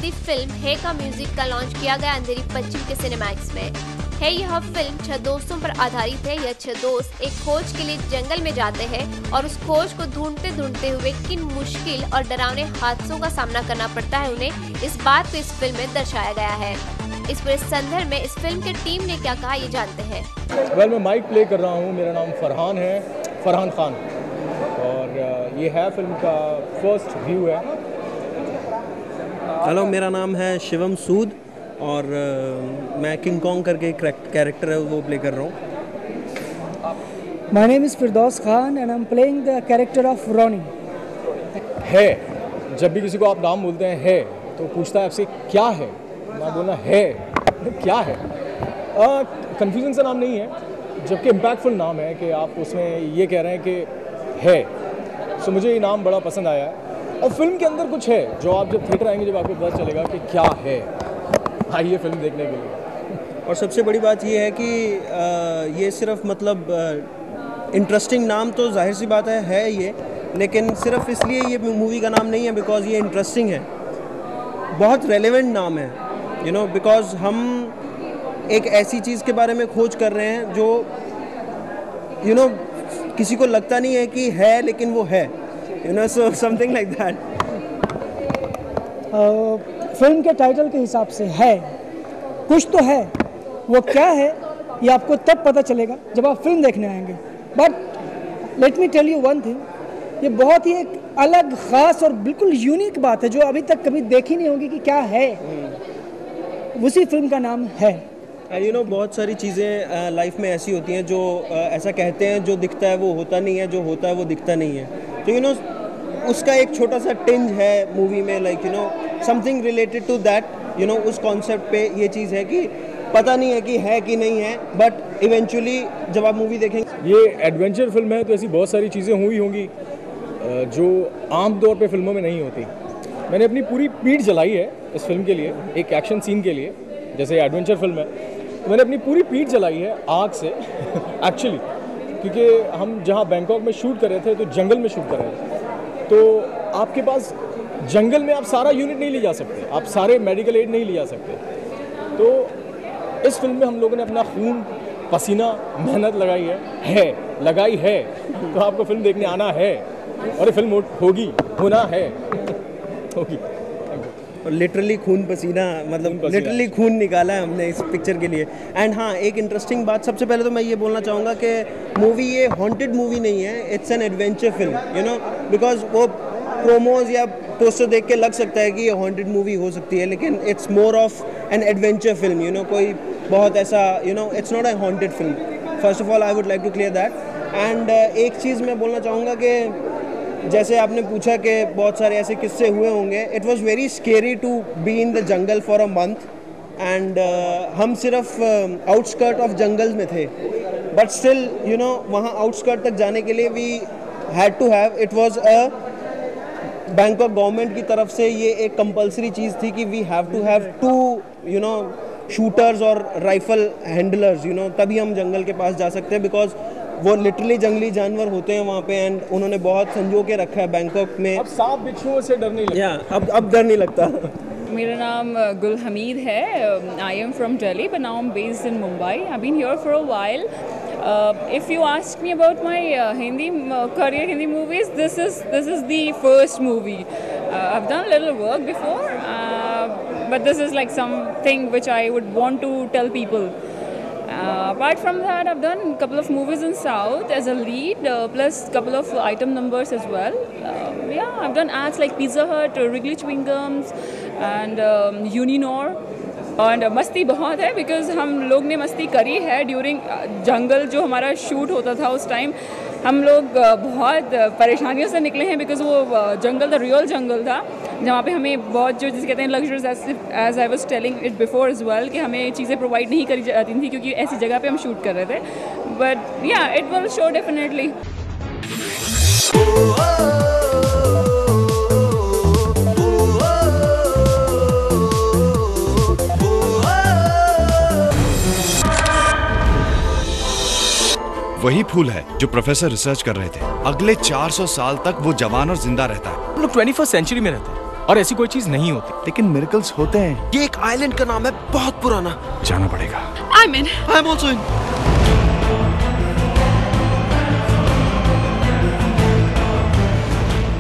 Hindi film है का music का लॉन्च किया गया अंधेरी पश्चिम के सिनेमैक्स में। है यह फिल्म 6 दोस्तों पर आधारित है। यह 6 दोस्त एक खोज के लिए जंगल में जाते हैं और उस खोज को ढूंढते हुए किन मुश्किल और डरावने हादसों का सामना करना पड़ता है उन्हें, इस बात को इस फिल्म में दर्शाया गया है। इस पूरे संदर्भ में इस फिल्म की टीम ने क्या कहा, ये जानते हैं। मैं माइक प्ले कर रहा हूँ। मेरा नाम फरहान है, फरहान खान, और ये है फिल्म का फर्स्ट व्यू है। हेलो, मेरा नाम है शिवम सूद और मैं किंग कॉन्ग करके कैरेक्टर है वो प्ले कर रहा हूँ। My name is Firdaus Khan and I am playing the character of Ronnie. है, जब भी किसी को आप नाम बोलते हैं है तो पूछता है आपसे क्या है, ना बोलना है क्या है। कंफ्यूजन सा नाम नहीं है, जबकि इम्पैक्टफुल नाम है कि आप उसमें ये कह रहे हैं कि है। सो मुझे ये नाम बड़ा पसंद आया है और फिल्म के अंदर कुछ है जो आप जब थिएटर आएंगे जब आपको पता चलेगा कि क्या है। आइए फिल्म देखने के लिए। और सबसे बड़ी बात ये है कि ये सिर्फ मतलब इंटरेस्टिंग नाम तो जाहिर सी बात है ये, लेकिन सिर्फ इसलिए ये मूवी का नाम नहीं है बिकॉज ये इंटरेस्टिंग है। बहुत रेलेवेंट नाम है, यू नो, बिकॉज हम एक ऐसी चीज़ के बारे में खोज कर रहे हैं जो यू नो किसी को लगता नहीं है कि है लेकिन वो है, you know, so something like that. Film के टाइटल के हिसाब से है, कुछ तो है, वो क्या है ये आपको तब पता चलेगा जब आप फिल्म देखने आएंगे। But let me tell you one thing, ये बहुत ही एक अलग, ख़ास और बिल्कुल यूनिक बात है जो अभी तक कभी देखी नहीं होगी कि क्या है। उसी फिल्म का नाम है। यू नो, बहुत सारी चीज़ें लाइफ में ऐसी होती हैं जो ऐसा कहते हैं जो दिखता है वो होता नहीं है, जो होता है वो दिखता नहीं है। तो यू नो उसका एक छोटा सा टिंज है मूवी में, like you know something related to that, you know उस कॉन्सेप्ट पे ये चीज़ है कि पता नहीं है कि है कि नहीं है, बट इवेंचुअली जब आप मूवी देखेंगे। ये एडवेंचर फिल्म है तो ऐसी बहुत सारी चीज़ें हुई होंगी जो आम तौर पे फिल्मों में नहीं होती। मैंने अपनी पूरी पीठ जलाई है इस फिल्म के लिए, एक एक्शन सीन के लिए। जैसे एडवेंचर फिल्म है तो मैंने अपनी पूरी पीठ जलाई है आग से एक्चुअली, क्योंकि हम जहाँ बैंकॉक में शूट कर रहे थे तो जंगल में शूट कर रहे थे। तो आपके पास जंगल में आप सारा यूनिट नहीं ले जा सकते, आप सारे मेडिकल एड नहीं ले जा सकते। तो इस फिल्म में हम लोगों ने अपना खून, पसीना, मेहनत लगाई है तो आपको फिल्म देखने आना है और ये फिल्म होगी, होना है, होगी। और लिटरली खून पसीना, मतलब लिटरली खून निकाला है हमने इस पिक्चर के लिए। एंड हाँ, एक इंटरेस्टिंग बात, सबसे पहले तो मैं ये बोलना चाहूँगा कि मूवी ये हॉन्टेड मूवी नहीं है, it's an adventure film, you no, because वो प्रोमोज या पोस्टर देख के लग सकता है कि ये हॉन्टेड मूवी हो सकती है, लेकिन it's more of an adventure film, you know, कोई बहुत ऐसा, you know, it's not a haunted film. First of all I would like to clear that. And एक चीज़ मैं बोलना चाहूँगा कि जैसे आपने पूछा कि बहुत सारे ऐसे किस्से हुए होंगे, it was very scary to be in the jungle for a month. And हम सिर्फ आउटस्कर्ट ऑफ जंगल में थे, बट स्टिल यू नो वहाँ आउटस्कर्ट तक जाने के लिए we had to have, it was a Bangkok government की तरफ से ये एक कंपलसरी चीज़ थी कि we have to have 2 you know shooters और राइफल हैंडलर्स, यू नो, तभी हम जंगल के पास जा सकते हैं, बिकॉज वो लिटरली जंगली जानवर होते हैं वहाँ पे। एंड उन्होंने बहुत संजो के रखा है बैंकॉक में। अब सांप बिच्छुओं से डर नहीं लगता। अब डर नहीं लगता। मेरा नाम गुल हमीद है। I am from Delhi but now I am based in Mumbai. I been here for a while. If you ask me about my Hindi career, Hindi movies, this is the first movie. I've done a little work before, but this is like something which I would want to tell people. Apart from that, I've done a couple of movies in South as a lead, plus a couple of item numbers as well. Yeah, I've done ads like Pizza Hut, Wrigley Chewing Gums, and Uninor. और मस्ती बहुत है because हम लोग ने मस्ती करी है ड्यूरिंग जंगल जो हमारा शूट होता था उस टाइम। हम लोग बहुत परेशानियों से निकले हैं बिकॉज वो जंगल था, रियल जंगल था, जहाँ पे हमें बहुत जो जिसे कहते हैं luxuries, as I was telling it before as well, कि हमें चीज़ें प्रोवाइड नहीं करी जाती थी क्योंकि ऐसी जगह पे हम शूट कर रहे थे। बट या इट विल शो डेफिनेटली। वही फूल है जो प्रोफेसर रिसर्च कर रहे थे। अगले 400 साल तक वो जवान और जिंदा रहता है। हम लोग 21st सेंचुरी में रहते हैं। और ऐसी कोई चीज नहीं होती। लेकिन मिरेकल्स होते हैं। ये एक आइलैंड का नाम है, बहुत पुराना। जाना पड़ेगा। I am also in.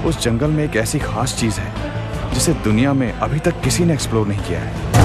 उस जंगल में एक ऐसी खास चीज है जिसे दुनिया में अभी तक किसी ने एक्सप्लोर नहीं किया है।